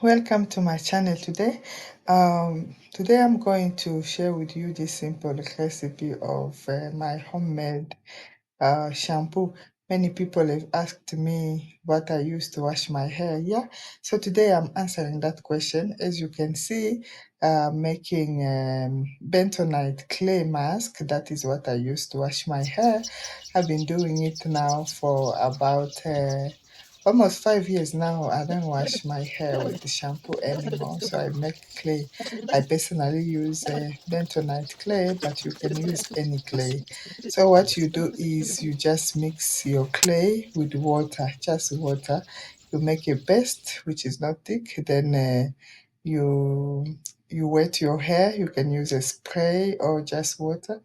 Welcome to my channel today. Today I'm going to share with you this simple recipe of my homemade shampoo. Many people have asked me what I use to wash my hair. Yeah, so today I'm answering that question. As you can see, making bentonite clay mask. That is what I use to wash my hair. I've been doing it now for about almost 5 years now. I don't wash my hair with the shampoo anymore, so I make clay. I personally use bentonite clay, but you can use any clay. So what you do is you just mix your clay with water, just water. You make a paste which is not thick. Then you you wet your hair. You can use a spray or just water.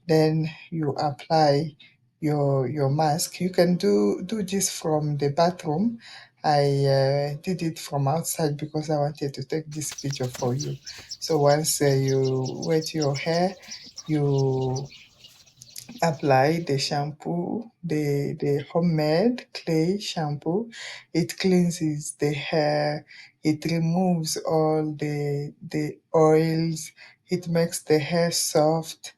Then you apply your mask. You can do this from the bathroom. I did it from outside because I wanted to take this picture for you. So once you wet your hair, you apply the shampoo, the homemade clay shampoo. It cleanses the hair, it removes all the oils, it makes the hair soft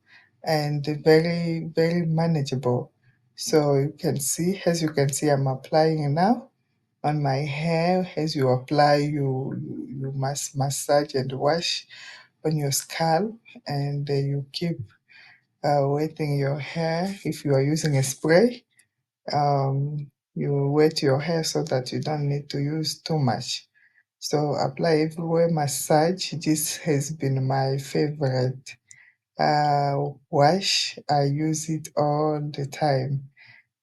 and very, very manageable. So as you can see, I'm applying now on my hair. As you apply, you must massage and wash on your scalp, and you keep wetting your hair. If you are using a spray, you wet your hair so that you don't need to use too much. So apply everywhere, massage. This has been my favorite wash. I use it all the time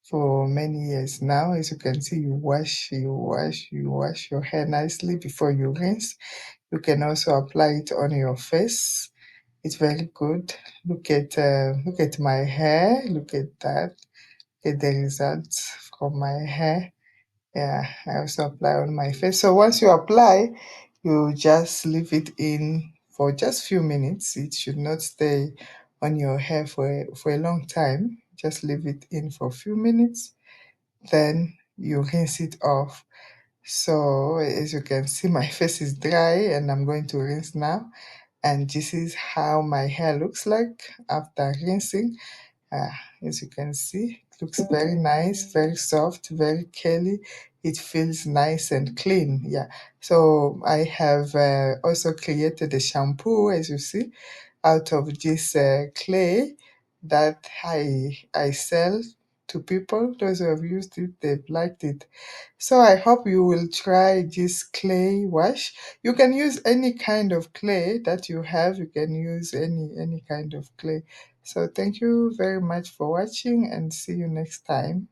for many years now. As you can see, you wash your hair nicely before you rinse. You can also apply it on your face. It's very good. Look at my hair. Look at that. Get the results from my hair. Yeah, I also apply on my face. So once you apply, you just leave it in for just few minutes. It should not stay on your hair for a long time. Just leave it in for a few minutes. Then you rinse it off. So as you can see, my face is dry and I'm going to rinse now. And this is how my hair looks like after rinsing. uh, as you can see, it looks very nice, very soft, very curly. It feels nice and clean. Yeah, so I have also created a shampoo, as you see, out of this clay that I sell to people. Those who have used it, they've liked it. So I hope you will try this clay wash. You can use any kind of clay that you have. You can use any kind of clay. So thank you very much for watching and see you next time.